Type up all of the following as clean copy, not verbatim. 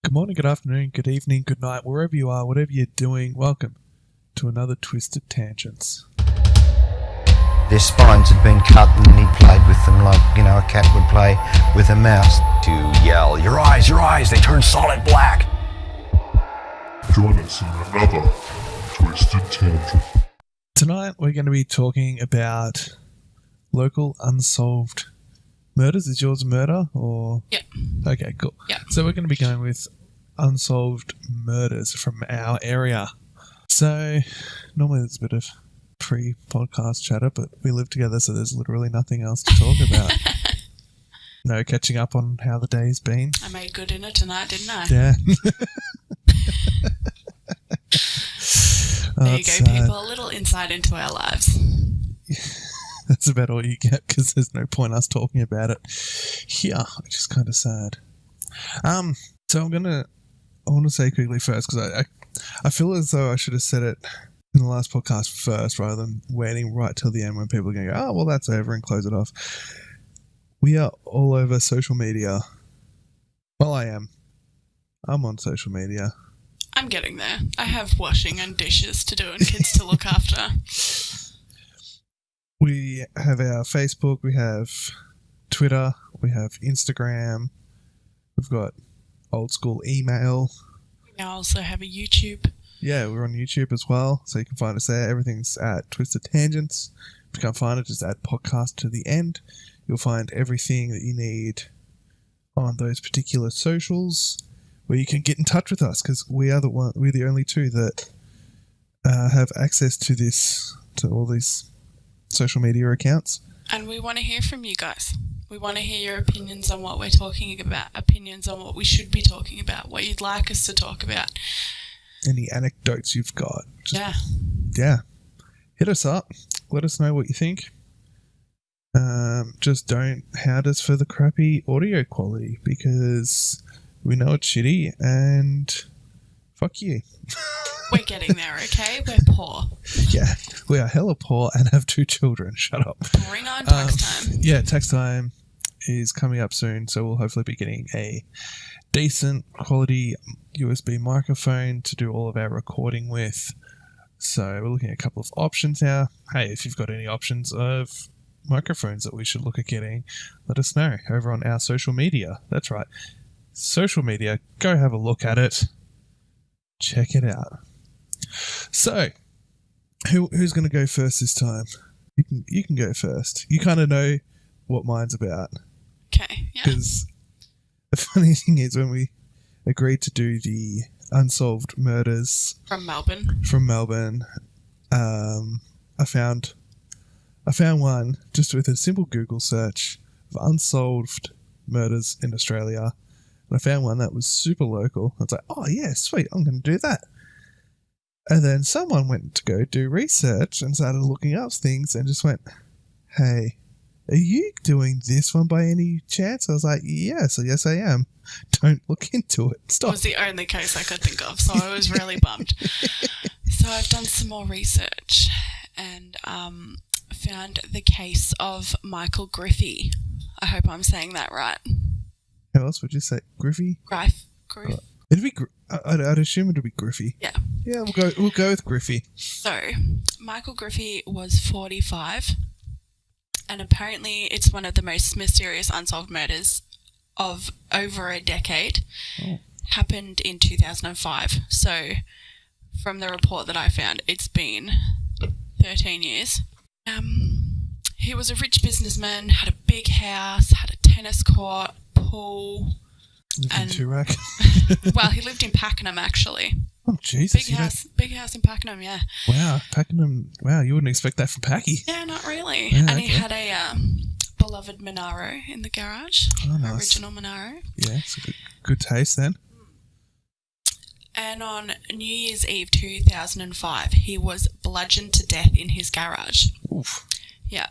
Good morning, good afternoon, good evening, good night, wherever you are, whatever you're doing, welcome to another Twisted Tangents. Their spines had been cut and he played with them like, a cat would play with a mouse. To yell, your eyes, they turn solid black. Join us in another Twisted Tangent. Tonight we're going to be talking about local unsolved murders. Is yours a murder or? Yeah. Okay, cool. Yeah. So we're going to be going with unsolved murders from our area. So normally there's a bit of pre-podcast chatter, but we live together, so there's literally nothing else to talk about. No catching up on how the day's been. I made good dinner tonight, didn't I? Yeah. There you go, people. A little insight into our lives. That's about all you get because there's no point us talking about it here, which is kind of sad. So I want to say quickly first because I feel as though I should have said it in the last podcast first rather than waiting right till the end when people are going to go, oh, well, that's over and close it off. We are all over social media. Well, I am. I'm on social media. I'm getting there. I have washing and dishes to do and kids to look after. We have our Facebook, we have Twitter, we have Instagram, we've got old school email. We now also have a YouTube. Yeah, we're on YouTube as well, so you can find us there. Everything's at Twisted Tangents. If you can't find it, just add podcast to the end. You'll find everything that you need on those particular socials where you can get in touch with us because we're the only two that have access to all these social media accounts. And we want to hear from you guys. We want to hear your opinions on what we're talking about, opinions on what we should be talking about, what you'd like us to talk about. Any anecdotes you've got. Yeah. Hit us up. Let us know what you think. Just don't hound us for the crappy audio quality because we know it's shitty and fuck you. We're getting there, okay? We're poor. Yeah, we are hella poor and have 2 children. Shut up. Bring on tax time. Yeah, tax time is coming up soon, so we'll hopefully be getting a decent quality USB microphone to do all of our recording with. So we're looking at a couple of options now. Hey, if you've got any options of microphones that we should look at getting, let us know over on our social media. That's right. Social media, go have a look at it. Check it out. So, who's going to go first this time? You can go first. You kind of know what mine's about. Okay, yeah. Because the funny thing is when we agreed to do the unsolved murders From Melbourne, I found one just with a simple Google search of unsolved murders in Australia. And I found one that was super local. I was like, oh yeah, sweet, I'm going to do that. And then someone went to go do research and started looking up things and just went, hey, are you doing this one by any chance? I was like, yes I am. Don't look into it. Stop. It was the only case I could think of, so I was really bummed. So I've done some more research and found the case of Michael Griffey. I hope I'm saying that right. How else would you say? Griffey? Griff. It'd be. I'd assume it'd be Griffey. Yeah. Yeah, we'll go with Griffey. So, Michael Griffey was 45, and apparently it's one of the most mysterious unsolved murders of over a decade. Oh. Happened in 2005. So, from the report that I found, it's been 13 years. He was a rich businessman, had a big house, had a tennis court, pool. Lived in Toorak. Well, he lived in Pakenham, actually. Oh, Jesus. Big house in Pakenham, yeah. Wow, Pakenham. Wow, you wouldn't expect that from Packy. Yeah, not really. Yeah, and he had a beloved Monaro in the garage. Oh, nice. Original Monaro. Yeah, it's a good taste then. And on New Year's Eve 2005, he was bludgeoned to death in his garage. Oof. Yeah.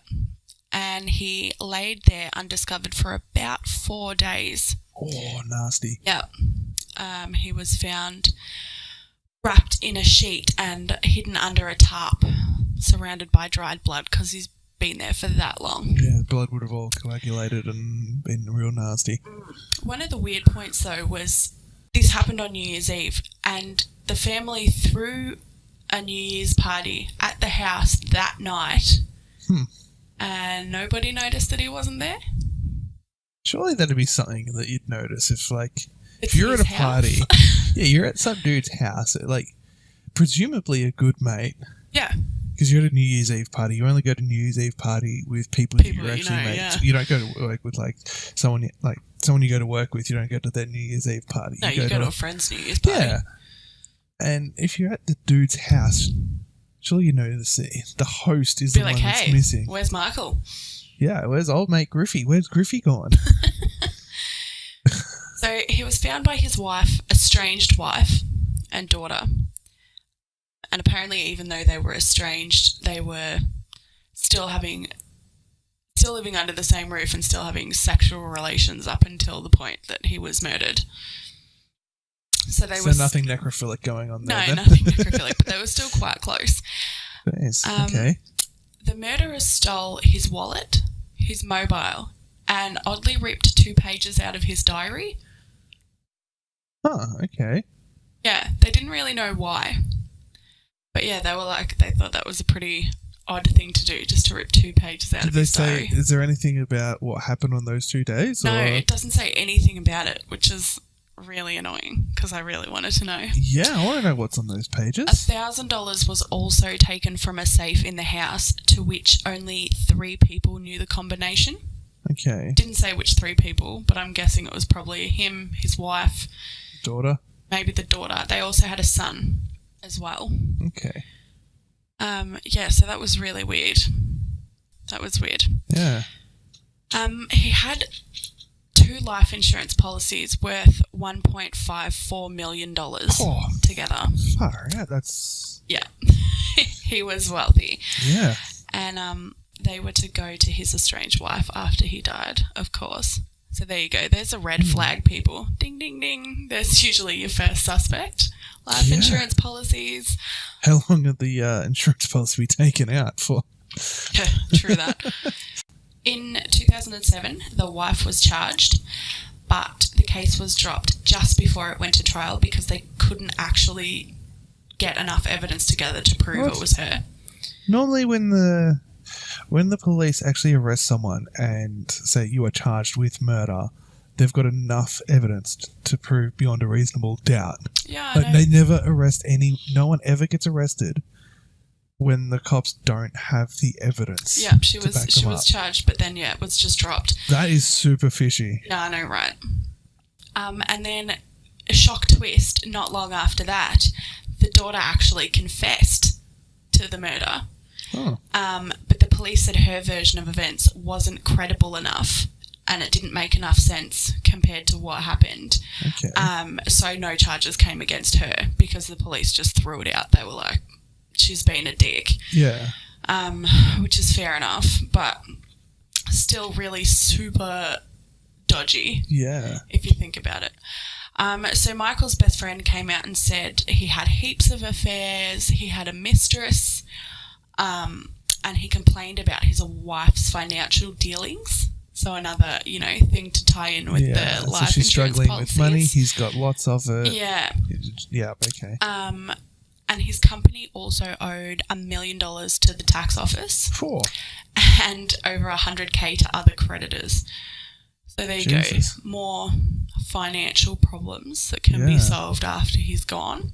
And he laid there undiscovered for about 4 days. Oh, nasty. Yeah. He was found wrapped in a sheet and hidden under a tarp, surrounded by dried blood because he's been there for that long. Yeah, blood would have all coagulated and been real nasty. One of the weird points, though, was this happened on New Year's Eve, and the family threw a New Year's party at the house that night, and nobody noticed that he wasn't there. Surely that'd be something that you'd notice if, like, It's if you're at his a party, yeah, you're at some dude's house, like, presumably a good mate, Yeah. because you're at a New Year's Eve party. You only go to New Year's Eve party with people People you you actually know, make. yeah. You don't go to work with someone you go to work with. You don't go to their New Year's Eve party. No, you go to a friend's New Year's party. Yeah. And if you're at the dude's house, surely you notice the host is Be the like, one that's hey, missing. where's Michael? Yeah, where's old mate Griffey? Where's Griffey gone? So he was found by his wife, estranged wife, and daughter. And apparently, even though they were estranged, they were still living under the same roof and still having sexual relations up until the point that he was murdered. So nothing necrophilic going on there. No, then? nothing necrophilic, but they were still quite close. Yes, okay. The murderers stole his wallet, his mobile, and oddly ripped 2 pages out of his diary. Oh, okay. Yeah, they didn't really know why. But yeah, they thought that was a pretty odd thing to do, just to rip 2 pages out Did of they his say, diary. is there anything about what happened on those 2 days? No, or? it doesn't say anything about it, which is really annoying because I really wanted to know. Yeah, I want to know what's on those pages. $1,000 was also taken from a safe in the house, to which only 3 people knew the combination. Okay. Didn't say which 3 people, but I'm guessing it was probably him, his wife, Daughter? maybe the daughter. They also had a son as well. Okay. Yeah, so that was really weird. That was weird. Yeah. He had 2 life insurance policies worth $1.54 million together. Far out, that's... Yeah. He was wealthy. Yeah. And they were to go to his estranged wife after he died, of course. So there you go. There's a red flag, people. Ding, ding, ding. There's usually your first suspect. Life insurance policies. How long have the insurance policy be taken out for? Yeah, true that. In 2007, the wife was charged, but the case was dropped just before it went to trial because they couldn't actually get enough evidence together to prove it was her. Normally when the police actually arrest someone and say you are charged with murder, they've got enough evidence to prove beyond a reasonable doubt. Yeah, But they never arrest no one ever gets arrested when the cops don't have the evidence. Yeah, she to back was them up. charged, but then it was just dropped. That is super fishy. Yeah, I know, right? And then a shock twist. Not long after that, the daughter actually confessed to the murder. Oh. But the police said her version of events wasn't credible enough, and it didn't make enough sense compared to what happened. Okay. So no charges came against her because the police just threw it out. They were like, she's been a dick. Yeah. Which is fair enough, but still really super dodgy. Yeah. If you think about it. So Michael's best friend came out and said he had heaps of affairs, he had a mistress, and he complained about his wife's financial dealings. So another, thing to tie in with the life so she's insurance struggling policies. with money. He's got lots of it. Yeah. Yeah, okay. And his company also owed $1 million to the tax office. Four. And over $100K to other creditors. So there you Jesus. go. More financial problems that can be solved after he's gone.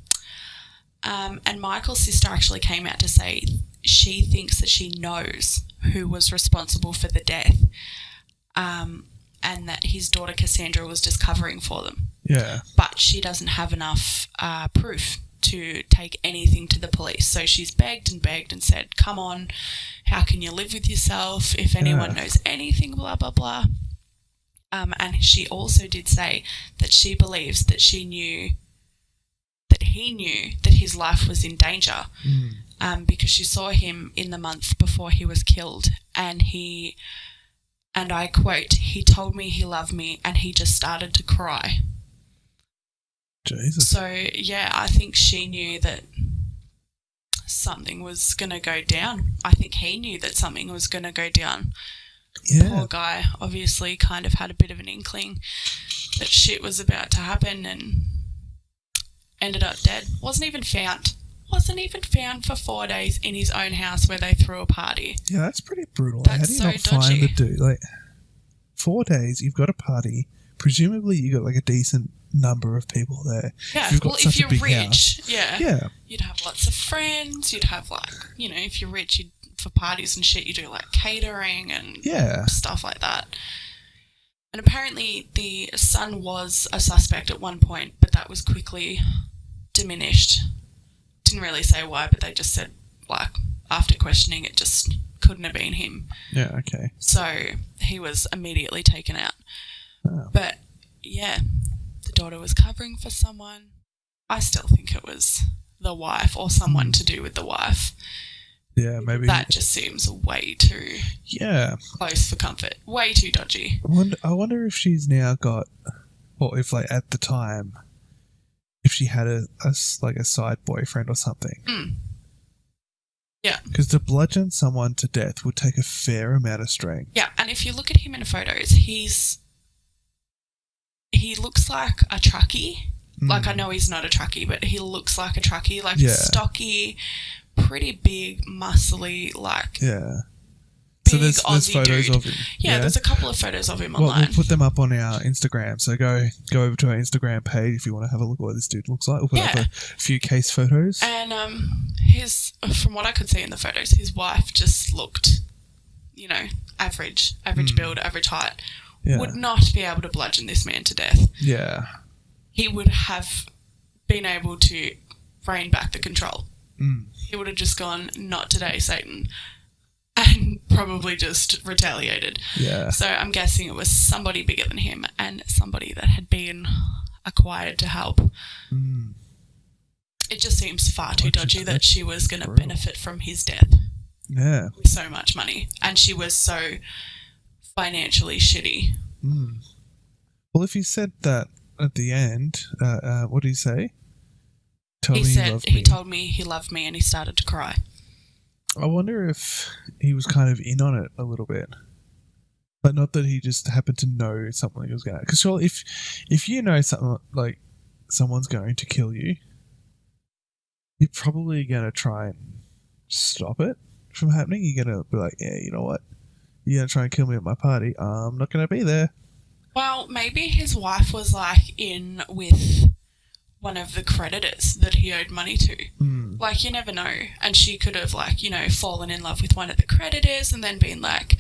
And Michael's sister actually came out to say she thinks that she knows who was responsible for the death, and that his daughter Cassandra was just covering for them. Yeah. But she doesn't have enough proof to take anything to the police. So she's begged and said, come on, how can you live with yourself? If anyone knows anything, blah, blah, blah. And she also did say that she believes that he knew that his life was in danger, because she saw him in the month before he was killed, and I quote, he told me he loved me and he just started to cry. Jesus. So, yeah, I think she knew that something was going to go down. I think he knew that something was going to go down. Yeah. Poor guy obviously kind of had a bit of an inkling that shit was about to happen, and ended up dead. Wasn't even found for 4 days in his own house where they threw a party. Yeah, that's pretty brutal. That's How do you so not find dodgy. the dude? Like, 4 days, you've got a party. Presumably, you got like a decent number of people there. Yeah, If you've got well, such if a you're big rich, house. yeah, Yeah. you'd have lots of friends. You'd have like, you know, if you're rich, you'd, for parties and shit, you do like catering and Yeah. stuff like that. And apparently, the son was a suspect at one point, but that was quickly diminished. Didn't really say why, but they just said, like, after questioning, it just couldn't have been him. Yeah, okay. So he was immediately taken out. Oh. But yeah, the daughter was covering for someone. I still think it was the wife or someone to do with the wife. Yeah, maybe. That just seems way too Yeah. close for comfort. Way too dodgy. I wonder if she's now got, or if like at the time, if she had a side boyfriend or something. Mm. Yeah. Because to bludgeon someone to death would take a fair amount of strength. Yeah, and if you look at him in photos, he looks like a truckie. Like, I know he's not a truckie, but he looks like a truckie. Like, Yeah. stocky, pretty big, muscly, like, Yeah. big So there's Aussie photos dude. of him. Yeah, there's a couple of photos of him Well, online. we'll put them up on our Instagram. So go over to our Instagram page if you want to have a look at what this dude looks like. We'll put up Yeah. a few case photos. And from what I could see in the photos, his wife just looked, you know, average build, average height. Yeah. Would not be able to bludgeon this man to death. Yeah. He would have been able to rein back the control. He would have just gone, not today, Satan, and probably just retaliated. Yeah. So I'm guessing it was somebody bigger than him and somebody that had been acquired to help. It just seems far too dodgy that she was going to benefit from his death Yeah. with so much money. And she was so financially shitty. Well, if he said that at the end, what did he say? He said he told me he loved me and he started to cry. I wonder if he was kind of in on it a little bit. But not that he just happened to know something was going to... Because surely if you know something like someone's going to kill you, you're probably going to try and stop it from happening. You're going to be like, yeah, you know what? You're going to try and kill me at my party. I'm not going to be there. Well, maybe his wife was like in with one of the creditors that he owed money to. Like, you never know. And she could have, like, you know, fallen in love with one of the creditors and then been like,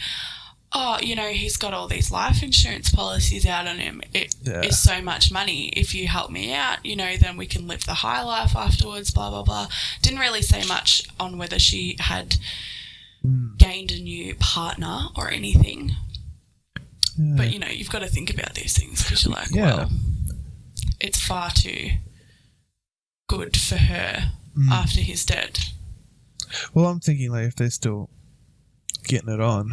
oh, you know, he's got all these life insurance policies out on him. It is so much money. If you help me out, you know, then we can live the high life afterwards, blah, blah, blah. Didn't really say much on whether she had gained a new partner or anything. Yeah. But, you know, you've got to think about these things because you're like, Yeah. well, it's far too good for her after he's dead. Well, I'm thinking, like, if they're still getting it on,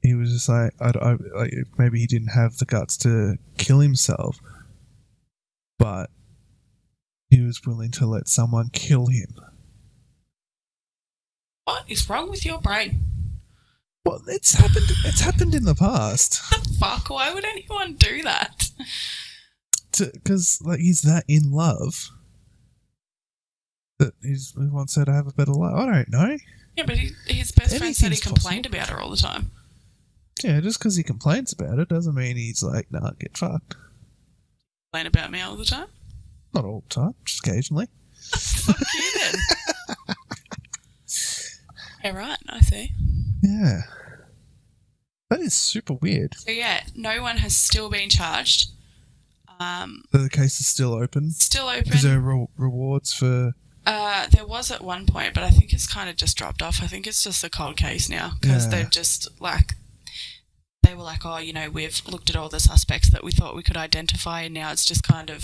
he was just like, like, maybe he didn't have the guts to kill himself, but he was willing to let someone kill him. What is wrong with your brain? Well, it's happened. It's happened in the past. The fuck? Why would anyone do that? Because, like, he's that in love that he wants her to have a better life. I don't know. Yeah, but his best friend said he Anything's complained about her all the time. Yeah, just because he complains about it doesn't mean he's like, nah, get fucked. Complain about me all the time? Not all the time, just occasionally. Fuck you then. Yeah, right, I see. Yeah. That is super weird. So yeah, no one has still been charged. So the case is still open? Still open. Is there rewards for... There was at one point, but I think it's kind of just dropped off. I think it's just a cold case now because they've just, like, they were like, oh, you know, we've looked at all the suspects that we thought we could identify and now it's just kind of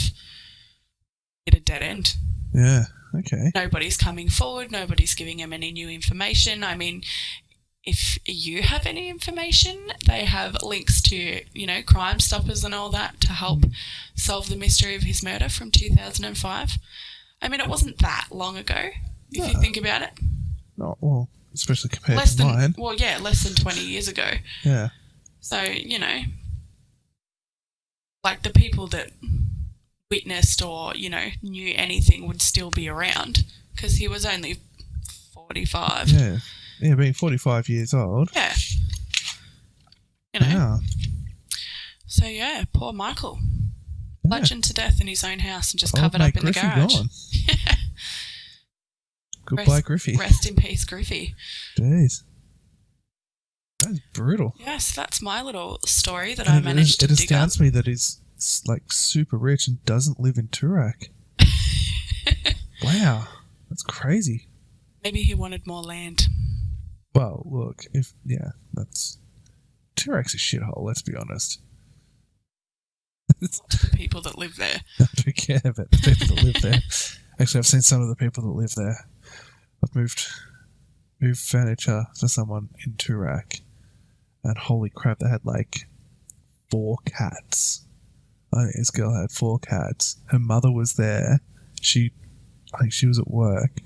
hit a dead end. Yeah, okay. Nobody's coming forward. Nobody's giving them any new information. I mean, if you have any information, they have links to, you know, Crime Stoppers and all that to help solve the mystery of his murder from 2005. I mean, it wasn't that long ago, if you think about it. Not well, especially compared Less to mine. Well, yeah, less than 20 years ago. Yeah. So, you know, like the people that witnessed or, knew anything would still be around because he was only 45. Yeah. Yeah, being 45 years old. Yeah. Wow. So, yeah, poor Michael. Bludgeoned to death in his own house and just covered up in Griffey the garage. Gone. Goodbye, Griffey. Rest in peace, Griffey. Jeez. That's brutal. Yes, that's my little story that I managed to dig up. It astounds me that he's like super rich and doesn't live in Turak. Wow. That's crazy. Maybe he wanted more land. Well, look, that's... Turak's a shithole, let's be honest. To the people that live there. I don't care about the people that live there. Actually, I've seen some of the people that live there. I've moved furniture for someone in Turak, and holy crap, they had like 4 cats. I think this girl had 4 cats. Her mother was there. I think she was at work,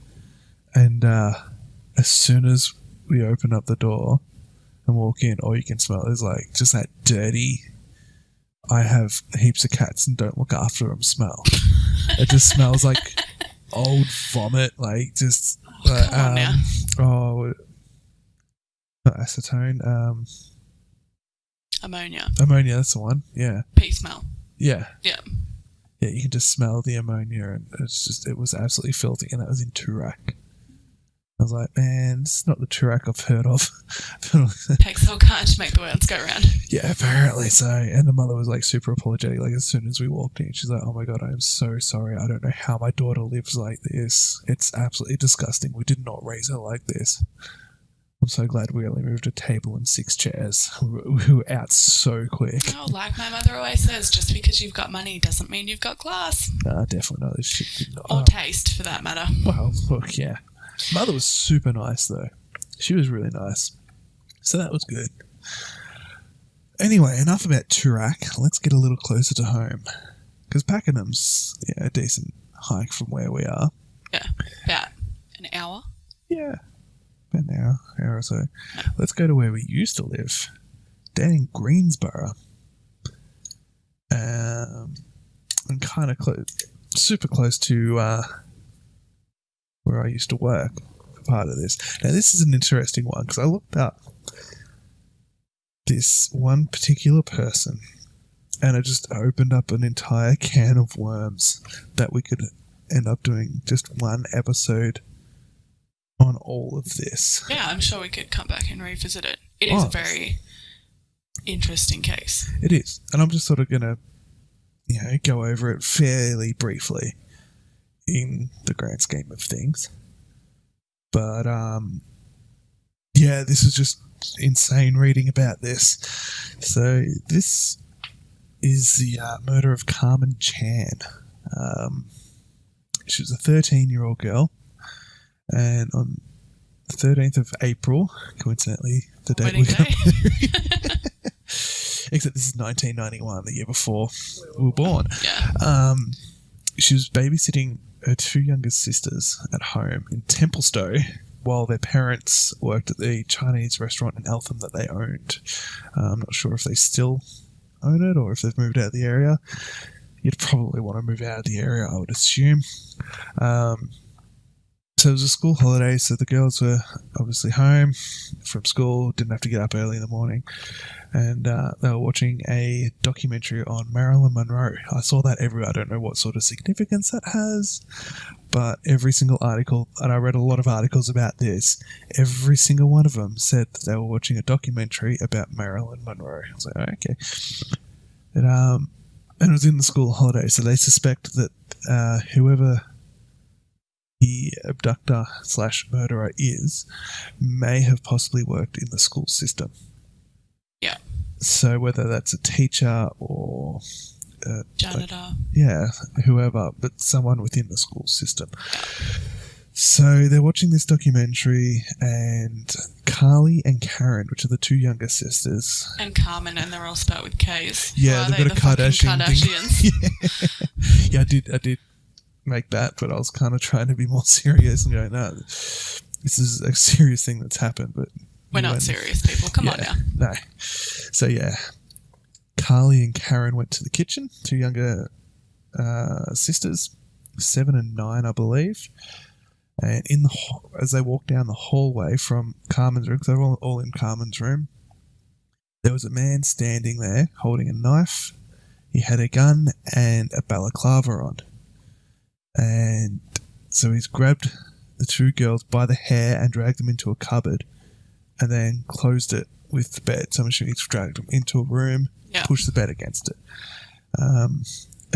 and as soon as we open up the door and walk in, all you can smell is like just that dirty, I have heaps of cats and don't look after them smell. It just smells like old vomit, like just come on now. Not acetone, Ammonia. ammonia, that's the one. Yeah. Pea smell. Yeah. Yeah. Yeah, you can just smell the ammonia, and it was absolutely filthy, and that was in Turak. I was like, man, this is not the Turak I've heard of. Takes a whole kind to make the worlds go round. Yeah, apparently so. And the mother was like super apologetic. Like as soon as we walked in, she's like, "Oh my god, I am so sorry. I don't know how my daughter lives like this. It's absolutely disgusting. We did not raise her like this." I'm so glad we only moved a table and 6 chairs. We were out so quick. Oh, like my mother always says, just because you've got money doesn't mean you've got class. Nah, definitely not. This shit did not. Or taste, for that matter. Well, look, yeah. Mother was super nice, though. She was really nice. So that was good. Anyway, enough about Turak. Let's get a little closer to home. Because Pakenham's a decent hike from where we are. Yeah, about an hour. Yeah, about an hour or so. Let's go to where we used to live. Down in Greensborough. And kind of super close to... where I used to work for part of this. Now, this is an interesting one because I looked up this one particular person and it just opened up an entire can of worms that we could end up doing just one episode on all of this. Yeah, I'm sure we could come back and revisit it. It is a very interesting case. It is. And I'm just sort of going to, go over it fairly briefly in the grand scheme of things. But, this is just insane reading about this. So, this is the murder of Carmen Chan. She was a 13-year-old girl, and on the 13th of April, coincidentally, the date we got married. Except this is 1991, the year before we were born. Yeah. She was babysitting her 2 younger sisters at home in Templestowe while their parents worked at the Chinese restaurant in Eltham that they owned. I'm not sure if they still own it or if they've moved out of the area. You'd probably want to move out of the area, I would assume. So it was a school holiday, so the girls were obviously home from school, didn't have to get up early in the morning, and they were watching a documentary on Marilyn Monroe. I saw that everywhere. I don't know what sort of significance that has, but every single article, and I read a lot of articles about this, every single one of them said that they were watching a documentary about Marilyn Monroe. I was like, oh, okay. And it was in the school holiday, so they suspect that whoever the abductor / murderer is may have possibly worked in the school system. Yeah. So whether that's a teacher or janitor. Whoever, but someone within the school system. So they're watching this documentary, and Carly and Karen, which are the 2 younger sisters, and Carmen, and they're all spelled with K's. Yeah, they've got a Kardashian Kardashians. Yeah, I did make that, but I was kind of trying to be more serious and going, no, this is a serious thing that's happened. But we're not serious people. Come on now. No. So Carly and Karen went to the kitchen, 2 younger sisters, 7 and 9, I believe. And as they walked down the hallway from Carmen's room, because they were all in Carmen's room, there was a man standing there holding a knife. He had a gun and a balaclava on. And so he's grabbed the two girls by the hair and dragged them into a cupboard and then closed it with the bed. So I'm assuming he's dragged them into a room, pushed the bed against it. And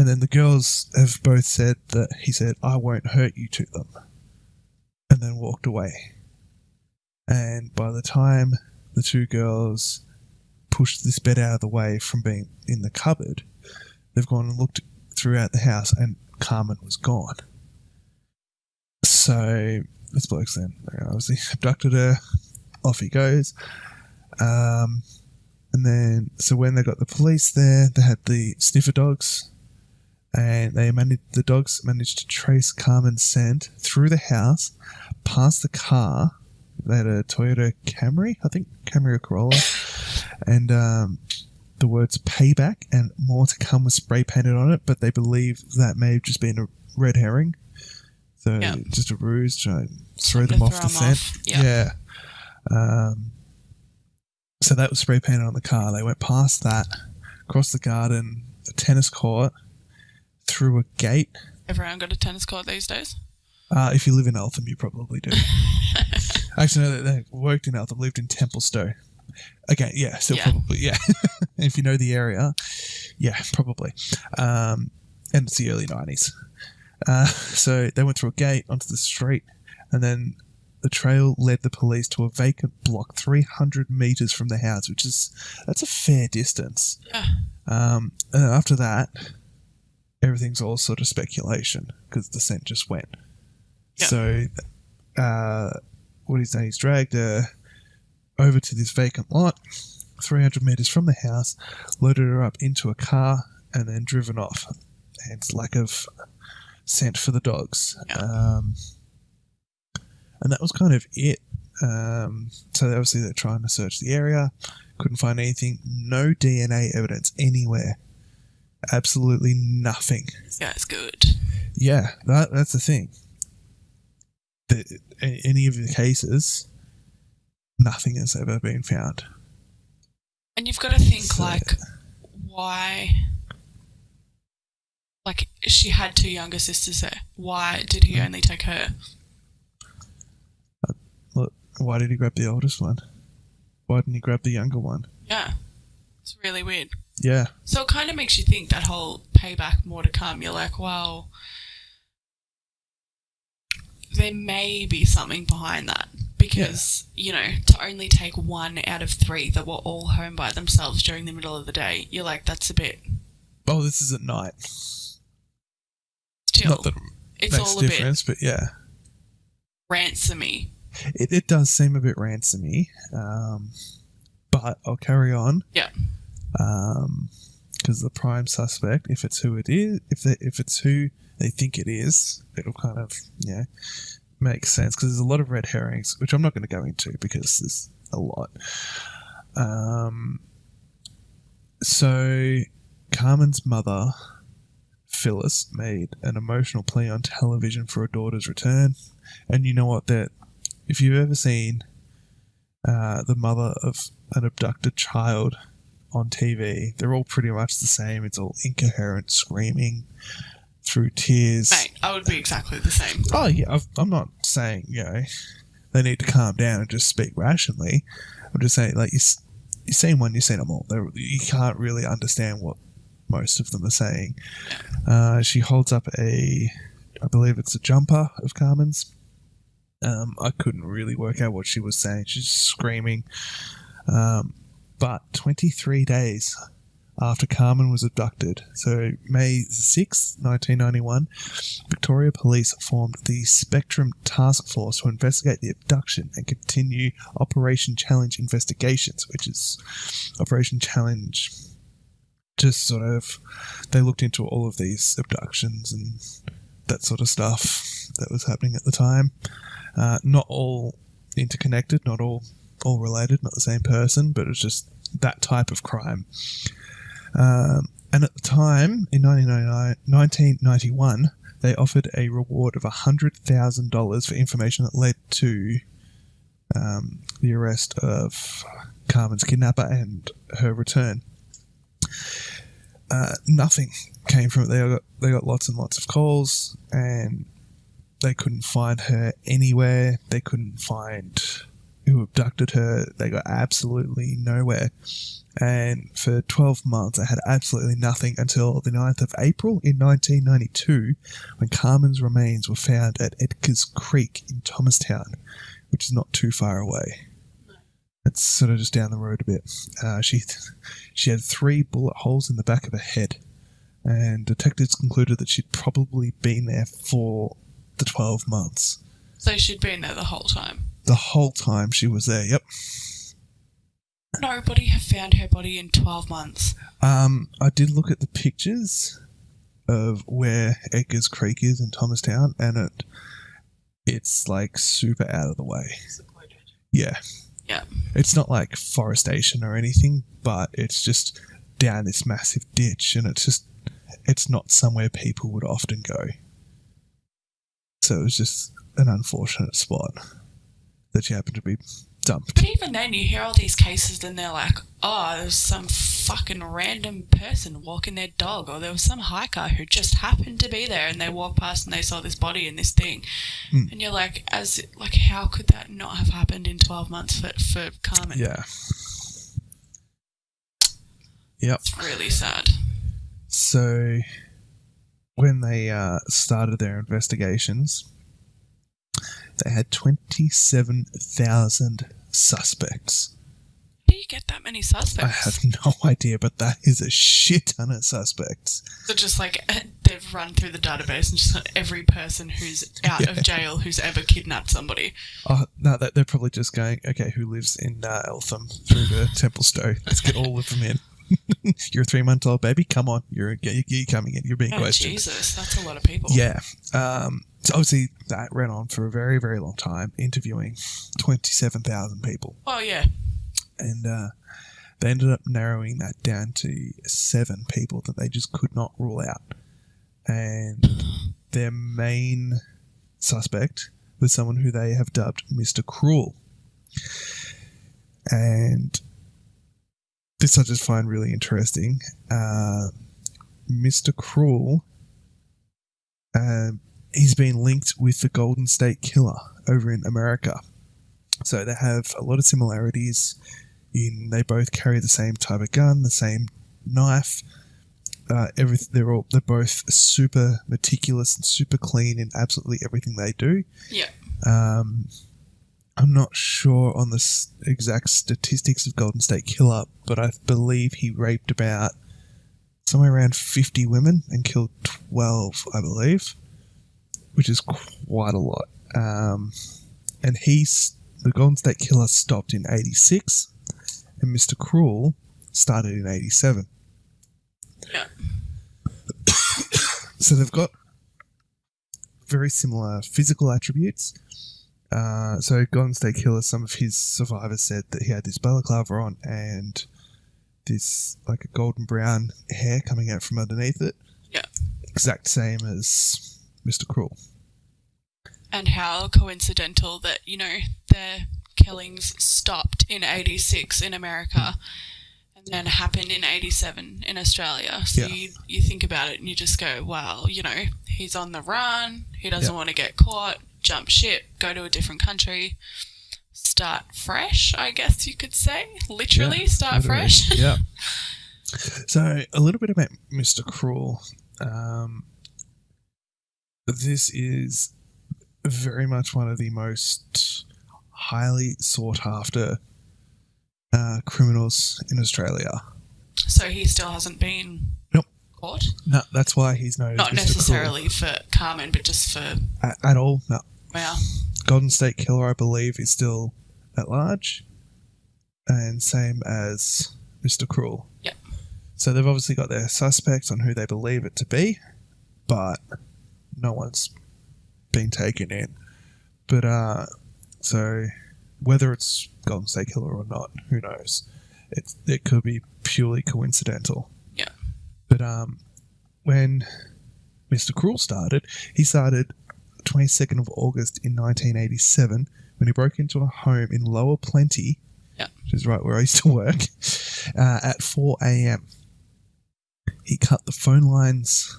then the girls have both said that he said, "I won't hurt you," to them, and then walked away. And by the time the two girls pushed this bed out of the way from being in the cupboard, they've gone and looked throughout the house and Carmen was gone. So this bloke's then obviously abducted her, off he goes. And then, so when they got the police there, they had the sniffer dogs, and the dogs managed to trace Carmen's scent through the house, past the car. They had a Toyota Camry, I think, Camry or Corolla, and the words "payback" and "more to come" was spray painted on it, but they believe that may have just been a red herring. So just a ruse to try and throw them off the scent. Yeah. So that was spray painted on the car. They went past that, across the garden, a tennis court, through a gate. Everyone got a tennis court these days? If you live in Eltham, you probably do. Actually, no, they worked in Eltham, lived in Templestowe. Okay, yeah, so probably, yeah. If you know the area, yeah, probably. And it's the early 90s. So they went through a gate onto the street, and then the trail led the police to a vacant block 300 metres from the house, that's a fair distance. Yeah. And after that, everything's all sort of speculation because the scent just went. Yep. So what he's done, he's dragged her over to this vacant lot 300 metres from the house, loaded her up into a car, and then driven off. Hence lack of scent for the dogs. Yep. And that was kind of it. So obviously they're trying to search the area. Couldn't find anything. No DNA evidence anywhere. Absolutely nothing. That's good. Yeah, that's the thing. Any of the cases, nothing has ever been found. And you've got to think, why... Like, she had two younger sisters there. Why did he only take her? Why did he grab the oldest one? Why didn't he grab the younger one? Yeah. It's really weird. Yeah. So it kind of makes you think that whole payback, more to come. You're like, well, there may be something behind that. Because, to only take 1 out of 3 that were all home by themselves during the middle of the day, you're like, that's a bit... Oh, this is at night. Still, not that it's makes all a difference, but yeah. Ransomy. It does seem a bit ransomy, but I'll carry on. Yeah. Because the prime suspect, if it's who it is, if it's who they think it is, it'll kind of make sense. Because there's a lot of red herrings, which I'm not going to go into because there's a lot. So Carmen's mother, Phyllis, made an emotional plea on television for her daughter's return, and you know what? If you've ever seen the mother of an abducted child on TV, they're all pretty much the same. It's all incoherent screaming through tears. Mate, I would be exactly the same. Oh, yeah. I'm not saying, they need to calm down and just speak rationally. I'm just saying, like, you've seen one, you've seen them all. You can't really understand what most of them are saying. She holds up I believe it's a jumper of Carmen's. I couldn't really work out what she was saying. She's screaming. But 23 days after Carmen was abducted, so May 6th, 1991, Victoria Police formed the Spectrum Task Force to investigate the abduction and continue Operation Challenge investigations, which is Operation Challenge. Just sort of, they looked into all of these abductions and that sort of stuff that was happening at the time. Not all interconnected, not all related, not the same person, but it was just that type of crime. And at the time, in 1991, they offered a reward of $100,000 for information that led to the arrest of Carmen's kidnapper and her return. Nothing came from it. They got lots and lots of calls, and they couldn't find her anywhere. They couldn't find who abducted her. They got absolutely nowhere. And for 12 months, I had absolutely nothing until the 9th of April in 1992, when Carmen's remains were found at Edgar's Creek in Thomastown, which is not too far away. It's sort of just down the road a bit. She had 3 bullet holes in the back of her head, and detectives concluded that she'd probably been there for the 12 months. So she'd been there the whole time? The whole time she was there, yep. Nobody have found her body in 12 months. I did look at the pictures of where Edgar's Creek is in Thomastown, and it's like super out of the way. Secluded. Yeah. Yeah. It's not like forestation or anything, but it's just down this massive ditch, and it's not somewhere people would often go. So it was just an unfortunate spot that she happened to be dumped. But even then, you hear all these cases and they're like, oh, there's some fucking random person walking their dog, or there was some hiker who just happened to be there and they walked past and they saw this body and this thing. And you're like, how could that not have happened in 12 months for Carmen? Yeah. Yep. It's really sad. So when they started their investigations, they had 27,000 suspects. How do you get that many suspects? I have no idea, but that is a shit ton of suspects. So just like they've run through the database and just got every person who's out of jail who's ever kidnapped somebody. Oh, no, they're probably just going, okay, who lives in Eltham through to Templestowe? Let's get all of them in. You're a 3-month-old baby? Come on, you're coming in. You're being questioned. Jesus, that's a lot of people. Yeah. So obviously that ran on for a very, very long time, interviewing 27,000 people. Oh, yeah. And they ended up narrowing that down to 7 people that they just could not rule out. And their main suspect was someone who they have dubbed Mr. Cruel. And this I just find really interesting. Mr. Cruel, he's been linked with the Golden State Killer over in America. So they have a lot of similarities in they both carry the same type of gun, the same knife. They're both super meticulous and super clean in absolutely everything they do. Yeah. I'm not sure on the exact statistics of Golden State Killer, but I believe he raped about somewhere around 50 women and killed 12, I believe, which is quite a lot. And the Golden State Killer stopped in 86, and Mr. Cruel started in 87. Yeah. So they've got very similar physical attributes. So Golden State Killer, some of his survivors said that he had this balaclava on and this like a golden brown hair coming out from underneath it. Yeah. Exact same as Mr. Cruel. And how coincidental that, their killings stopped in 86 in America and then happened in 87 in Australia. So yeah. you think about it and you just go, well, he's on the run, he doesn't want to get caught, jump ship, go to a different country, start fresh, I guess you could say. Literally, start fresh. Yeah. So a little bit about Mr. Cruel. This is very much one of the most highly sought after criminals in Australia. So he still hasn't been caught? No, that's why he's known Not as Mr. necessarily Cruel. for Carmen, but just for... At all, no. Wow. Golden State Killer, I believe, is still at large. And same as Mr. Cruel. Yep. So they've obviously got their suspects on who they believe it to be, but no one's been taken in. But, so whether it's Golden State Killer or not, who knows? It could be purely coincidental. Yeah. But when Mr. Cruel started, he started 22nd of August in 1987 when he broke into a home in Lower Plenty, which is right where I used to work, at 4 a.m. He cut the phone lines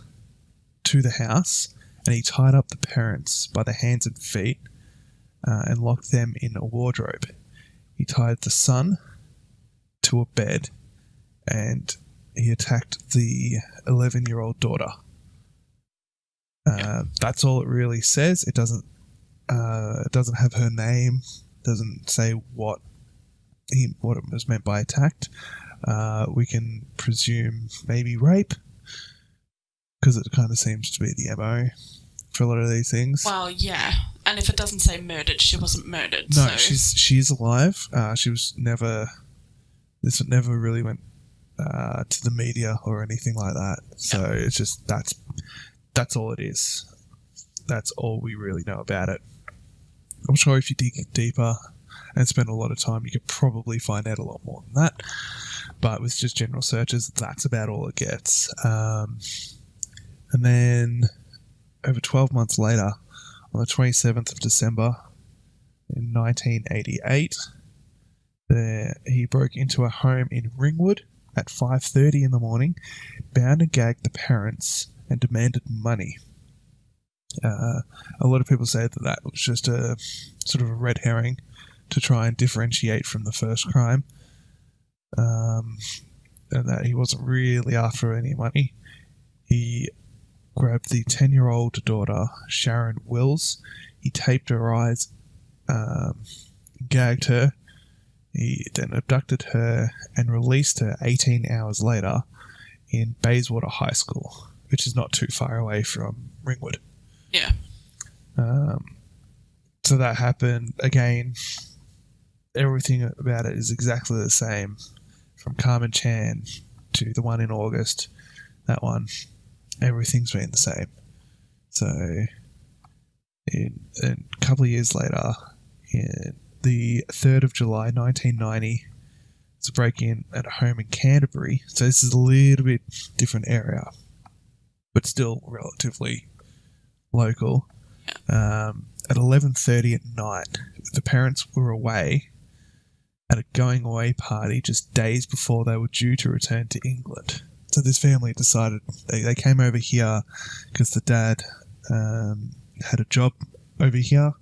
to the house and he tied up the parents by the hands and feet and locked them in a wardrobe. He tied the son to a bed and he attacked the 11-year-old daughter. That's all it really says. It doesn't have her name. Doesn't say what it was meant by attacked. We can presume maybe rape, because it kind of seems to be the MO for a lot of these things. Well, yeah, and if it doesn't say murdered, she wasn't murdered. No, so. she's alive. She was never. This never really went to the media or anything like that. So it's just that's all it is. That's all we really know about it. I'm sure if you dig deeper and spend a lot of time, you could probably find out a lot more than that. But with just general searches, that's about all it gets. And then over 12 months later, on the 27th of December in 1988, he broke into a home in Ringwood at 5:30 in the morning, bound and gagged the parents, and demanded money. A lot of people say that was just a sort of a red herring to try and differentiate from the first crime, and that he wasn't really after any money. He grabbed the 10-year-old daughter, Sharon Wills. He taped her eyes, gagged her. He then abducted her and released her 18 hours later in Bayswater High School, which is not too far away from Ringwood. Yeah. So that happened. Again, everything about it is exactly the same, from Carmen Chan to the one in August. That one, everything's been the same. So, a couple of years later, in the 3rd of July 1990, it's a break-in at a home in Canterbury. So this is a little bit different area, but still relatively local. At 11:30 at night, the parents were away at a going-away party just days before they were due to return to England. So this family decided they came over here because the dad had a job over here,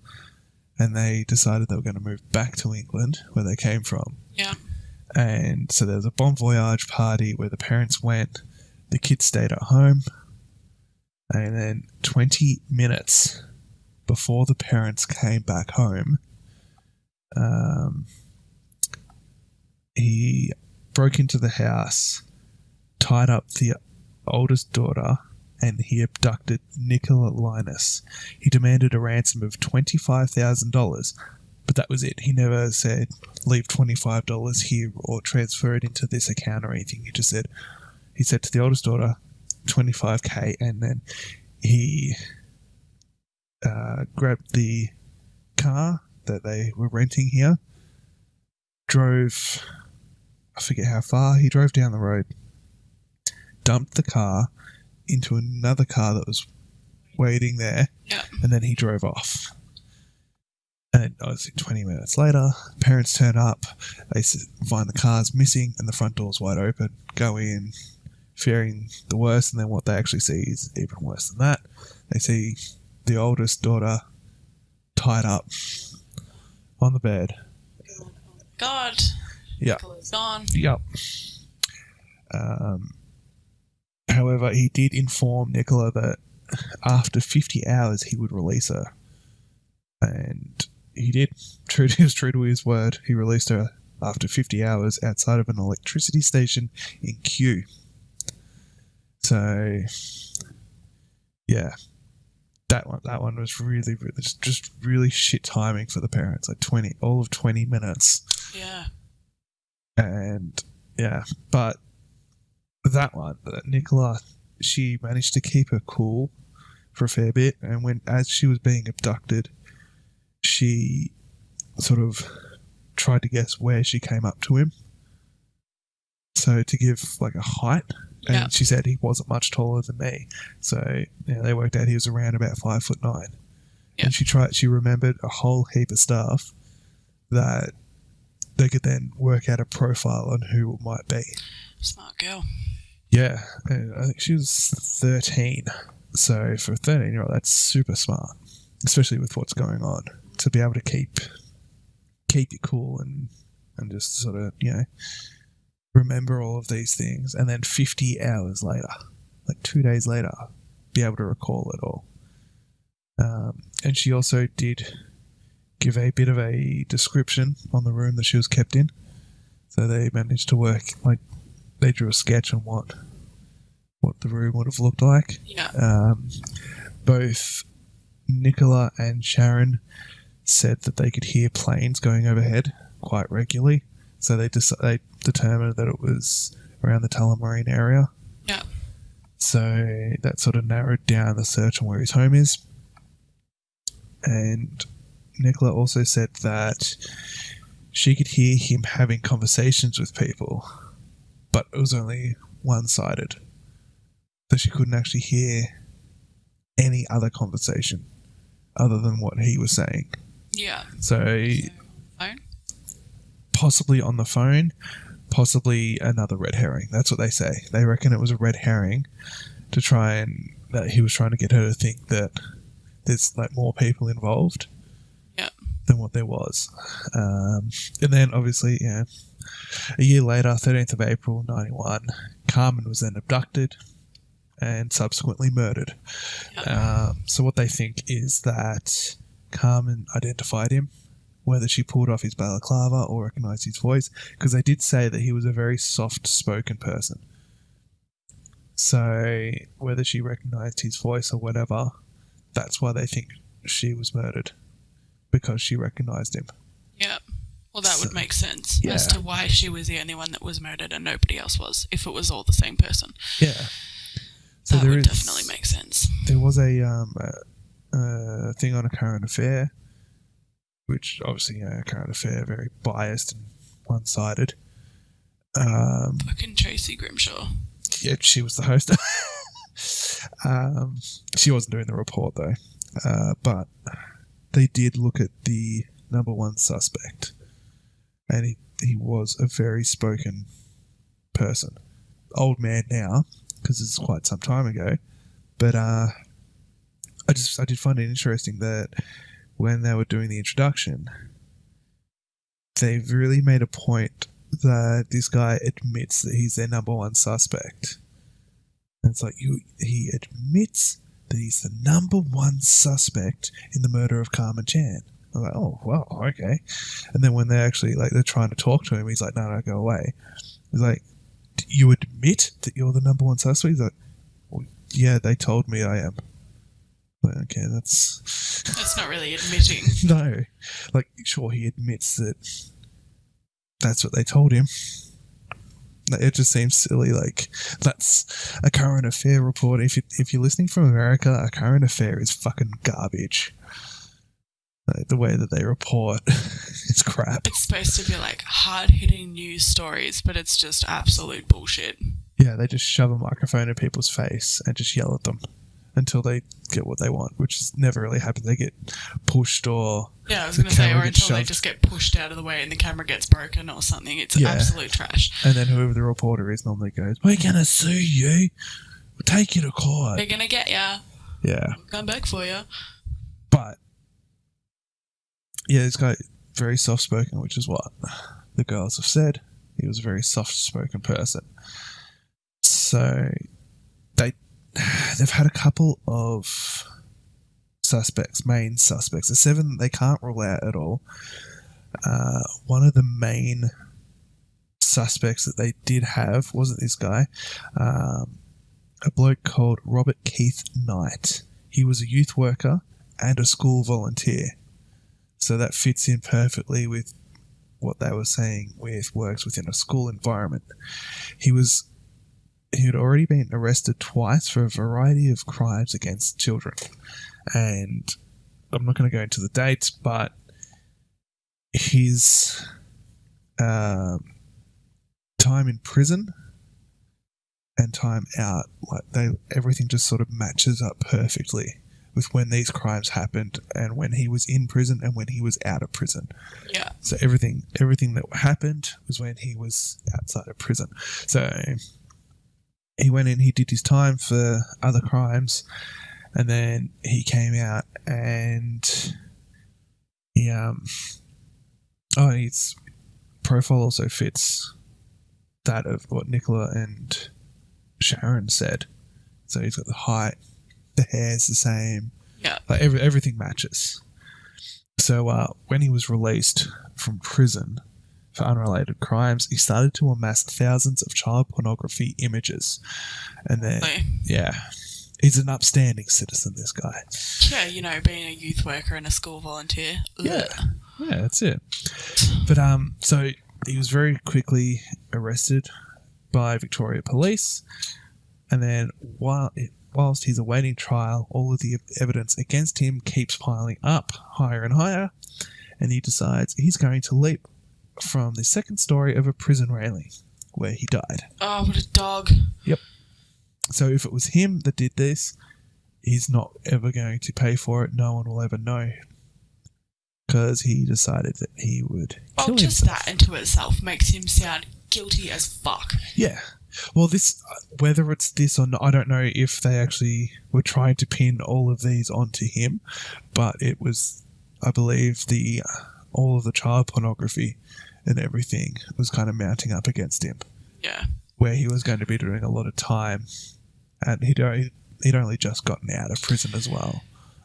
and they decided they were going to move back to England, where they came from. Yeah. And so there was a bon voyage party where the parents went, the kids stayed at home, and then 20 minutes before the parents came back home, he broke into the house, tied up the oldest daughter, and he abducted Nicola Linus. He demanded a ransom of $25,000, but that was it. He never said, leave $25 here or transfer it into this account or anything. He said to the oldest daughter, $25K, and then he grabbed the car that they were renting here, drove, I forget how far, he drove down the road, dumped the car into another car that was waiting there, and then he drove off. And obviously 20 minutes later, parents turn up, they find the car's missing and the front door's wide open, go in, fearing the worst, and then what they actually see is even worse than that. They see the oldest daughter tied up on the bed. God. Yeah. Nicola's gone. Yep. However, he did inform Nicola that after 50 hours he would release her. And he did. He was true to his word. He released her after 50 hours outside of an electricity station in Kew. So, yeah. That one was really, just really shit timing for the parents. Like all of 20 minutes. Yeah. And, yeah. But that one, Nicola, she managed to keep her cool for a fair bit, and as she was being abducted, she sort of tried to guess where she came up to him. So to give like a height, And Yeah. she said he wasn't much taller than me. So they worked out he was around about 5'9". Yeah. And she remembered a whole heap of stuff that they could then work out a profile on who it might be. Smart girl. Yeah, and I think she was 13. So for a 13-year-old, that's super smart, especially with what's going on, to be able to keep you cool and just sort of, remember all of these things. And then 50 hours later, like 2 days later, be able to recall it all. And she also did give a bit of a description on the room that she was kept in. So they managed to work, they drew a sketch on what the room would have looked like. Yeah. Both Nicola and Sharon said that they could hear planes going overhead quite regularly. So they determined that it was around the Tullamarine area. Yeah. So that sort of narrowed down the search on where his home is. And Nicola also said that she could hear him having conversations with people, but it was only one-sided. So she couldn't actually hear any other conversation other than what he was saying. Yeah. So Phone? possibly on the phone, possibly another red herring. That's what they say. They reckon it was a red herring to try and that he was trying to get her to think that there's more people involved. Yeah. Than what there was. And then obviously, a year later, 13th of April 91, Carmen was then abducted and subsequently murdered. Yeah. So what they think is that Carmen identified him, whether she pulled off his balaclava or recognized his voice, because they did say that he was a very soft-spoken person. So whether she recognized his voice or whatever, that's why they think she was murdered, because she recognized him. Yeah. Well, that would make sense as to why she was the only one that was murdered and nobody else was, if it was all the same person. Yeah. So that would definitely make sense. There was a thing on A Current Affair, which obviously, A Current Affair, very biased and one-sided. Fucking Tracy Grimshaw. Yeah, she was the host. She wasn't doing the report, though. But they did look at the number one suspect, and he was a very spoken person. Old man now, because it's quite some time ago. But I did find it interesting that when they were doing the introduction, they really made a point that this guy admits that he's their number one suspect. And it's like, he admits that he's the number one suspect in the murder of Carmen Chan. I'm like, oh, well, okay. And then when they're actually, they're trying to talk to him, he's like, no, go away. He's like, you admit that you're the number one suspect? He's like, well, yeah, they told me I am. Like, okay, that's not really admitting. No. Sure, he admits that that's what they told him. It just seems silly. That's A Current Affair report. If you're listening from America, A Current Affair is fucking garbage. The way that they report, it's crap. It's supposed to be hard-hitting news stories, but it's just absolute bullshit. Yeah, they just shove a microphone in people's face and just yell at them until they get what they want, which never really happens. They get pushed or... Yeah, I was going to say, or until they just get pushed out of the way and the camera gets broken or something. It's absolute trash. And then whoever the reporter is normally goes, we're going to sue you. We'll take you to court. They're going to get ya. Yeah. We'll come back for you. But, yeah, this guy, very soft-spoken, which is what the girls have said. He was a very soft-spoken person. So, they've had a couple of main suspects. The 7 they can't rule out at all. One of the main suspects that they did have wasn't this guy. A bloke called Robert Keith Knight. He was a youth worker and a school volunteer. So that fits in perfectly with what they were saying with works within a school environment. He had already been arrested twice for a variety of crimes against children. And I'm not going to go into the dates, but his time in prison and time out, like everything just sort of matches up perfectly with when these crimes happened and when he was in prison and when he was out of prison. Yeah. So everything that happened was when he was outside of prison. So he went in, he did his time for other crimes, and then he came out and his profile also fits that of what Nicola and Sharon said. So he's got the height, the hair's the same. Yeah. Like everything matches. So when he was released from prison for unrelated crimes, he started to amass thousands of child pornography images. And then, yeah, he's an upstanding citizen, this guy. Yeah, you know, being a youth worker and a school volunteer. Yeah, that's it. But so he was very quickly arrested by Victoria Police, and then whilst he's awaiting trial, all of the evidence against him keeps piling up higher and higher, and he decides he's going to leap from the second story of a prison railing where he died. Oh, what a dog. Yep. So if it was him that did this, he's not ever going to pay for it. No one will ever know, because he decided that he would kill just himself. that into itself makes him sound guilty as fuck. Yeah. Well, this, whether it's this or not, I don't know if they actually were trying to pin all of these onto him, but it was, I believe, all of the child pornography and everything was kind of mounting up against him. Yeah. Where he was going to be doing a lot of time, and he'd only just gotten out of prison as well,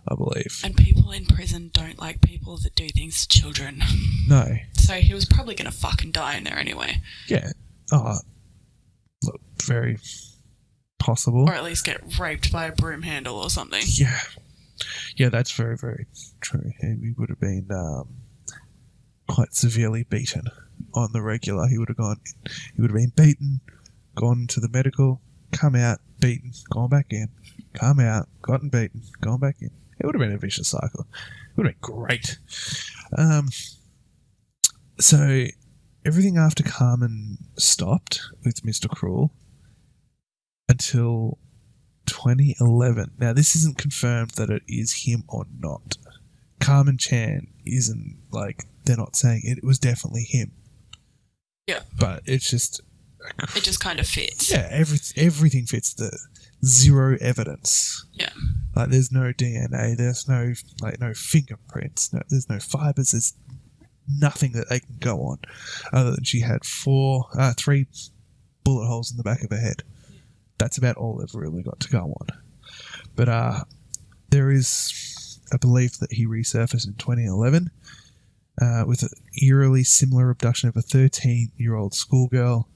I believe. And people in prison don't like people that do things to children. No. So he was probably going to fucking die in there anyway. Yeah. Oh, look, very possible. Or at least get raped by a broom handle or something. Yeah. Yeah, that's very, very true. He would have been quite severely beaten on the regular. He would have been beaten, gone to the medical, come out, beaten, gone back in, come out, gotten beaten, gone back in. It would have been a vicious cycle. It would have been great. So everything after Carmen stopped with Mr. Cruel until 2011. Now, this isn't confirmed that it is him or not. Carmen Chan isn't, like, they're not saying it was definitely him. Yeah. But it's just... It just kind of fits. Yeah, everything fits. The zero evidence. Yeah. Like, there's no DNA, there's no fingerprints, there's no fibers, there's nothing that they can go on other than she had 3 bullet holes in the back of her head. That's about all they've really got to go on. But there is a belief that he resurfaced in 2011 with an eerily similar abduction of a 13-year-old schoolgirl,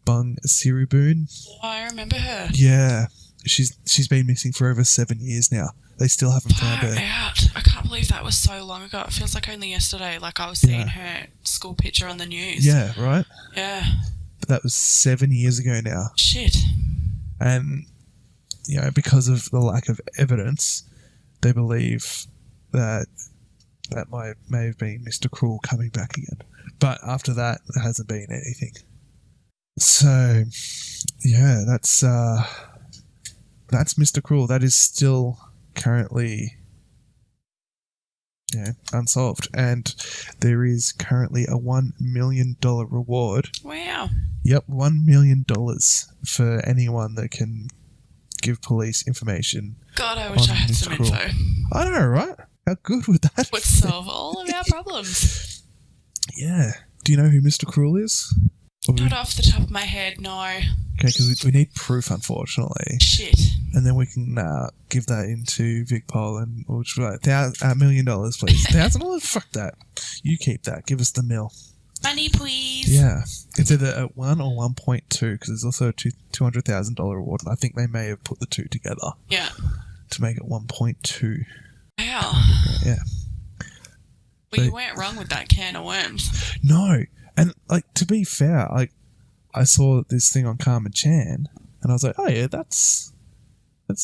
Bung Siriboon. Oh, I remember her. Yeah. She's been missing for over 7 years now. They still haven't found her. Out. I can't believe that was so long ago. It feels like only yesterday. Like I was seeing her school picture on the news. Yeah, right? Yeah. But that was 7 years ago now. Shit. And, you know, because of the lack of evidence, they believe that may have been Mr. Cruel coming back again. But after that, there hasn't been anything. So, yeah, that's Mr. Cruel. That is still currently, unsolved. And there is currently a $1 million reward. Wow. Yep, $1 million for anyone that can give police information. God, I wish I had some info. I know, right? How good would that Would solve all of our problems. Yeah. Do you know who Mr. Cruel is? Not off the top of my head, no. Okay, because we need proof, unfortunately. Shit. And then we can give that into VicPol and we'll just be like, $1 million, please. $1,000? Fuck that. You keep that. Give us the mill. Money, please. Yeah. It's either at 1 or 1.2 because there's also a $200,000 reward. And I think they may have put the two together. Yeah. To make it 1.2. Wow. Yeah. Well, you weren't wrong with that can of worms. No. And, like, to be fair, like, I saw this thing on Carmen Chan, and I was like, oh, yeah, that's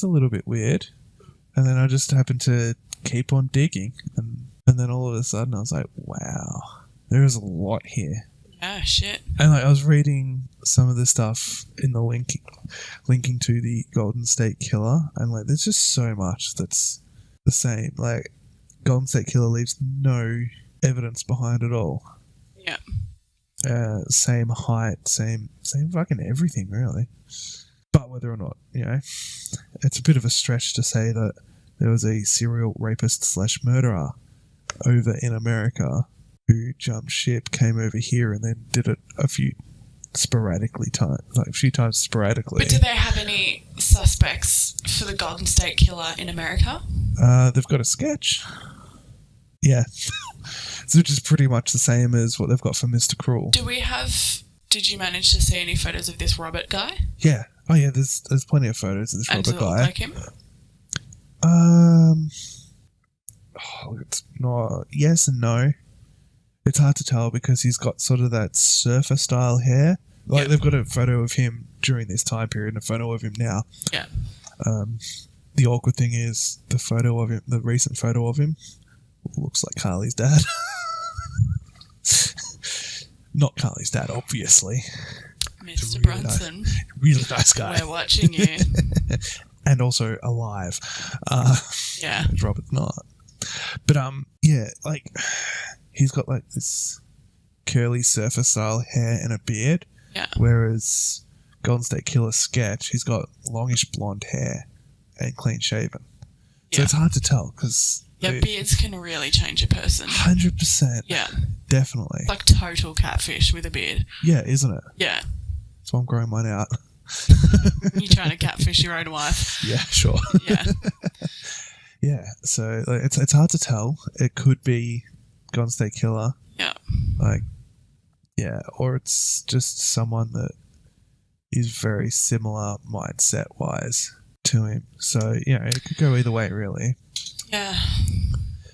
a little bit weird. And then I just happened to keep on digging, and then all of a sudden I was like, wow, there is a lot here. Yeah, shit. And, like, I was reading some of the stuff in the linking to the Golden State Killer, and like there's just so much that's the same. Like Golden State Killer leaves no evidence behind at all. Yeah. Same height, same fucking everything, really. But whether or not, it's a bit of a stretch to say that there was a serial rapist / murderer over in America who jumped ship, came over here, and then did it a few times sporadically. But do they have any suspects for the Golden State Killer in America? They've got a sketch. Yeah. So which is pretty much the same as what they've got for Mr. Cruel. Did you manage to see any photos of this Robert guy? Yeah. Oh yeah, there's plenty of photos of this Robert guy. Does it look like him? It's not. Yes and no. It's hard to tell because he's got sort of that surfer style hair. Like they've got a photo of him during this time period and a photo of him now. Yeah. The awkward thing is the recent photo of him looks like Carly's dad. Not Carly's dad, obviously. Mr. Really Brunson. Really nice guy. We're watching you. And also alive. Yeah. Robert's not. But, like, he's got, like, this curly surfer style hair and a beard. Yeah. Whereas Golden State Killer sketch, he's got longish blonde hair and clean shaven. So it's hard to tell because... Yeah, beards can really change a person. 100%. Yeah. Definitely. It's like total catfish with a beard. Yeah, isn't it? Yeah. So I'm growing mine out. You're trying to catfish your own wife. Yeah, sure. Yeah. Yeah, so like, it's hard to tell. It could be Golden State Killer. Yeah. Like, yeah, or it's just someone that is very similar mindset-wise to him. So, it could go either way, really. Yeah.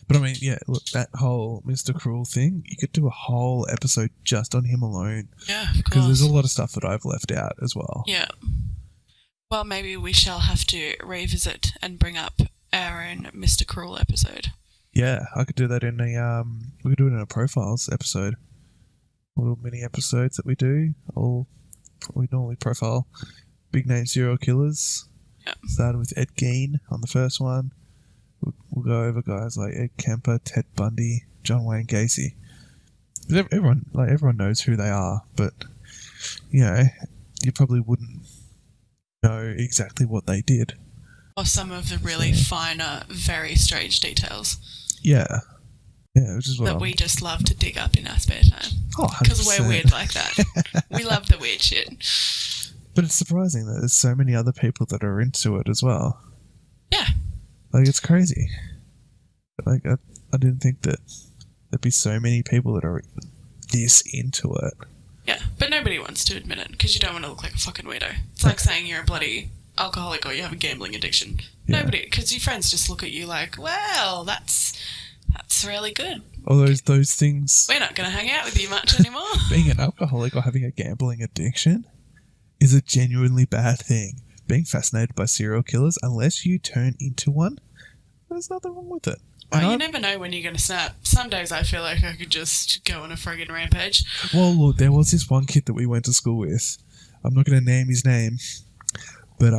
But I mean, yeah, look, that whole Mr. Cruel thing, you could do a whole episode just on him alone. Yeah, of course. Because there's a lot of stuff that I've left out as well. Yeah. Well, maybe we shall have to revisit and bring up our own Mr. Cruel episode. Yeah, I could do that in we could do it in a profiles episode. Little mini episodes that we do. We normally profile big name serial killers. Yeah. Started with Ed Gein on the first one. We'll go over guys like Ed Kemper, Ted Bundy, John Wayne Gacy. Everyone knows who they are, but you probably wouldn't know exactly what they did. Or some of the really finer, very strange details. Yeah, which is what that we just love to dig up in our spare time. Oh, because we're weird like that. We love the weird shit. But it's surprising that there's so many other people that are into it as well. Yeah. Like, it's crazy. Like, I didn't think that there'd be so many people that are this into it. Yeah, but nobody wants to admit it because you don't want to look like a fucking weirdo. It's like saying you're a bloody alcoholic or you have a gambling addiction. Yeah. Nobody, because your friends just look at you like, well, that's really good. All those things. We're not going to hang out with you much anymore. Being an alcoholic or having a gambling addiction is a genuinely bad thing. Being fascinated by serial killers, unless you turn into one, there's nothing wrong with it. Oh, you never know when you're going to snap. Some days I feel like I could just go on a friggin' rampage. Well, look, there was this one kid that we went to school with. I'm not going to name his name, but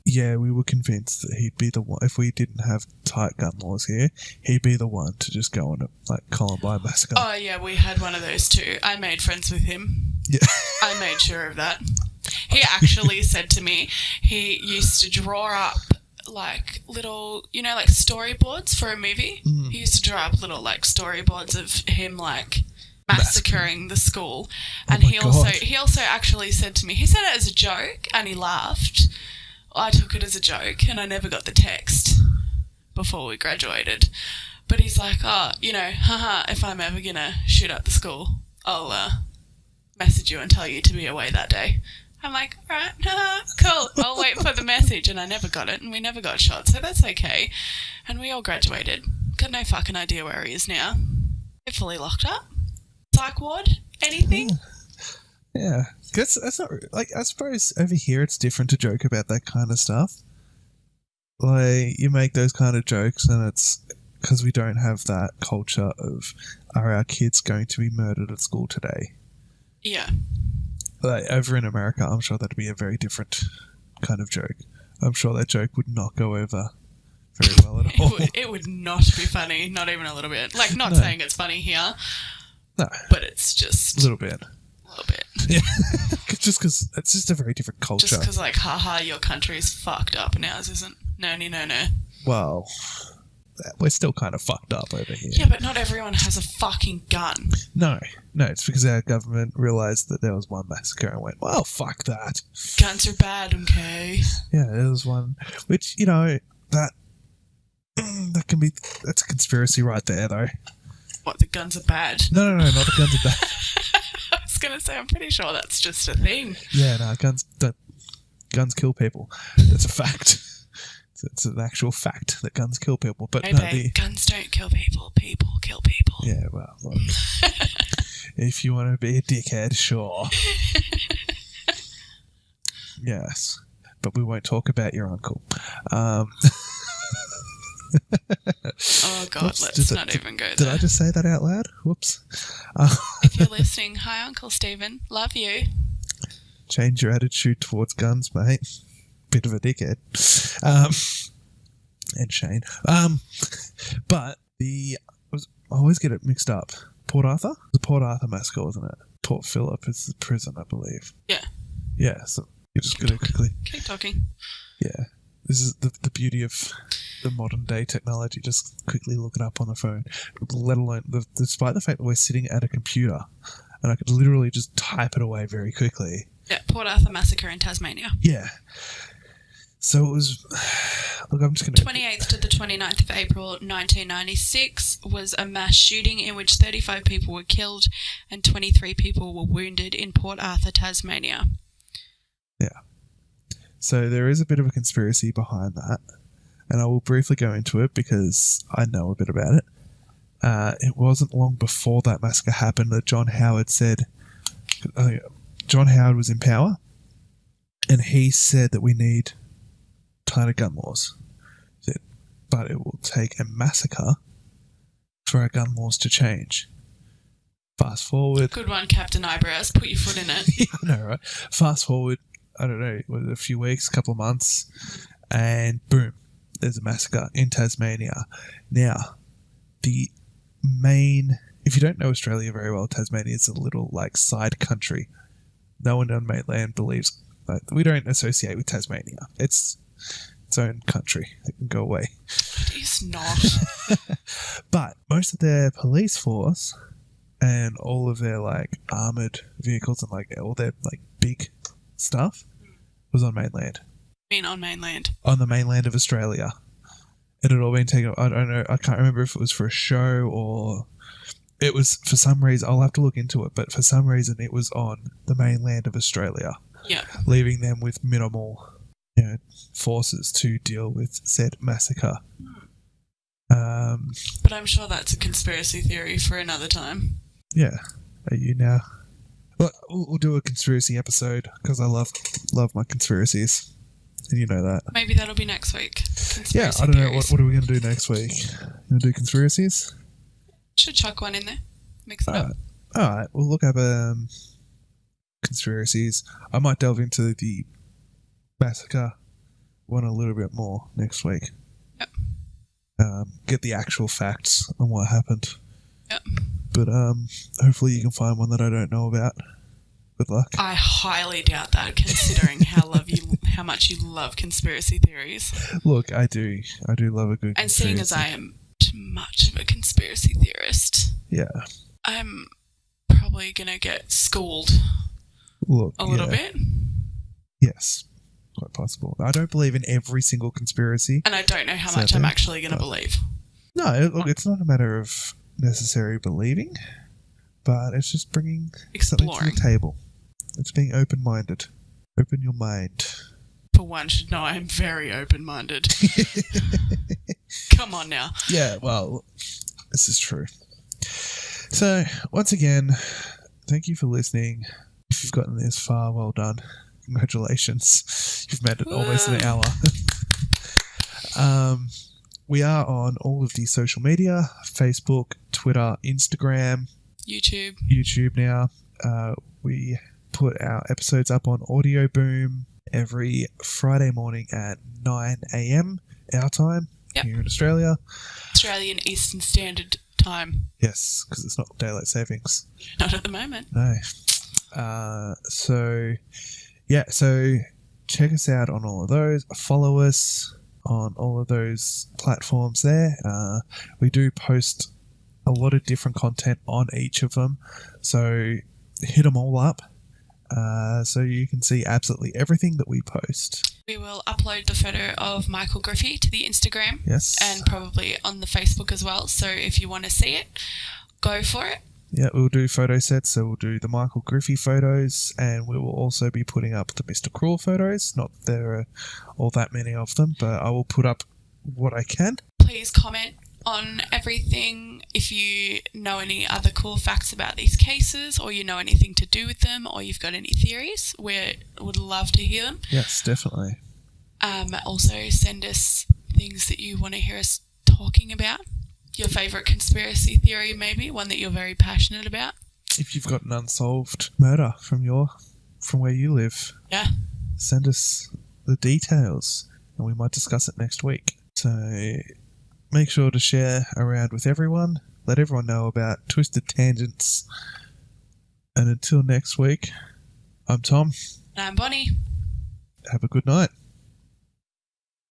yeah, we were convinced that he'd be the one. If we didn't have tight gun laws here, he'd be the one to just go on a Columbine massacre. Oh yeah, we had one of those too. I made friends with him. Yeah, I made sure of that. He actually said to me he used to draw up little, storyboards for a movie. He used to draw up little storyboards of him massacring the school. And he also actually said to me, he said it as a joke and he laughed. I took it as a joke and I never got the text before we graduated. But he's like, if I'm ever gonna shoot up the school, I'll message you and tell you to be away that day. I'm like, all right, cool, I'll wait for the message. And I never got it, and we never got shot, so that's okay. And we all graduated. Got no fucking idea where he is now. Hopefully locked up. Psych ward? Anything? Yeah. That's not... I suppose over here it's different to joke about that kind of stuff. You make those kind of jokes, and it's because we don't have that culture of, are our kids going to be murdered at school today? Yeah. like, over in America, I'm sure that'd be a very different kind of joke. I'm sure that joke would not go over very well at all. It would not be funny, not even a little bit. Like, not saying it's funny here. No. But it's just... A little bit. A little bit. Yeah. Just because it's just a very different culture. Just because, like, haha, your country's fucked up and ours isn't. No. Well, we're still kind of fucked up over here. Yeah, but not everyone has a fucking gun. No, it's because our government realised that there was one massacre and went, well, fuck that. Guns are bad, okay? Yeah, there was one, which, you know, that can be, that's a conspiracy right there, though. What, the guns are bad? No, not the guns are bad. I was going to say, I'm pretty sure that's just a thing. Yeah, no, guns kill people. That's a fact. It's an actual fact that guns kill people. But guns don't kill people. People kill people. Yeah, well, look, if you want to be a dickhead, sure. Yes, but we won't talk about your uncle. Oh God, let's not even go there. Did I just say that out loud? Whoops. If you're listening, hi Uncle Stephen, love you. Change your attitude towards guns, mate. Bit of a dickhead. And Shane. But I always get it mixed up. Port Arthur? The Port Arthur massacre, wasn't it? Port Phillip is the prison, I believe. Yeah. Yeah, so you're just going to quickly... Keep talking. Yeah. This is the beauty of the modern day technology. Just quickly look it up on the phone. Let alone, despite the fact that we're sitting at a computer and I could literally just type it away very quickly. Yeah, Port Arthur massacre in Tasmania. Yeah. So it was... Look, I'm just going to... 28th to the 29th of April 1996 was a mass shooting in which 35 people were killed and 23 people were wounded in Port Arthur, Tasmania. Yeah. So there is a bit of a conspiracy behind that, and I will briefly go into it because I know a bit about it. It wasn't long before that massacre happened that John Howard said... John Howard was in power, and he said that we need tighter gun laws. But it will take a massacre for our gun laws to change. Fast forward... Good one, Captain Eyebrows. Put your foot in it. Yeah, I know, right? Fast forward, I don't know, a few weeks, a couple of months, and boom, there's a massacre in Tasmania. Now, the main... If you don't know Australia very well, Tasmania is a little, like, side country. No one on mainland believes... Like, we don't associate with Tasmania. It's its own country. It can go away. It is not. But most of their police force and all of their, like, armoured vehicles and, like, all their, like, big stuff was on mainland. I mean on mainland? On the mainland of Australia. It had all been taken... I don't know. I can't remember if it was for a show or... It was, for some reason... I'll have to look into it, but for some reason it was on the mainland of Australia. Yeah. Leaving them with minimal... forces to deal with said massacre. But I'm sure that's a conspiracy theory for another time. Yeah. Are you now? Well, we'll do a conspiracy episode because I love my conspiracies, and you know that. Maybe that'll be next week. Yeah, I don't know. What are we going to do next week? You want to do conspiracies? Should chuck one in there. Mix it up. All right. We'll look up conspiracies. I might delve into the massacre one a little bit more next week. Yep. Get the actual facts on what happened. Yep. But hopefully you can find one that I don't know about. Good luck. I highly doubt that, considering how much you love conspiracy theories. Look, I do love a good. And seeing as I am too much of a conspiracy theorist, yeah, I'm probably gonna get schooled. Look, a little bit. Yes. Quite possible. I don't believe in every single conspiracy. And I don't know how much I'm actually going to believe. No, look, it's not a matter of necessary believing, but it's just bringing something to the table. It's being open-minded. Open your mind. For one should know I am very open-minded. Come on now. Yeah, well, this is true. So, once again, thank you for listening. If you've gotten this far, well done. Congratulations. You've made it almost an hour. We are on all of the social media, Facebook, Twitter, Instagram. YouTube now. We put our episodes up on Audio Boom every Friday morning at 9 a.m. our time here in Australia. Australian Eastern Standard Time. Yes, because it's not daylight savings. Not at the moment. No. So check us out on all of those. Follow us on all of those platforms there. We do post a lot of different content on each of them. So hit them all up so you can see absolutely everything that we post. We will upload the photo of Michael Griffey to the Instagram. Yes. And probably on the Facebook as well. So if you want to see it, go for it. Yeah, we'll do photo sets. So we'll do the Michael Griffey photos, and we will also be putting up the Mr. Cruel photos. Not that there are all that many of them, but I will put up what I can. Please comment on everything. If you know any other cool facts about these cases, or you know anything to do with them, or you've got any theories, we would love to hear them. Yes, definitely. Also, send us things that you want to hear us talking about. Your favourite conspiracy theory, maybe one that you're very passionate about. If you've got an unsolved murder from where you live, send us the details, and we might discuss it next week. So make sure to share around with everyone. Let everyone know about Twisted Tangents. And until next week, I'm Tom. And I'm Bonnie. Have a good night.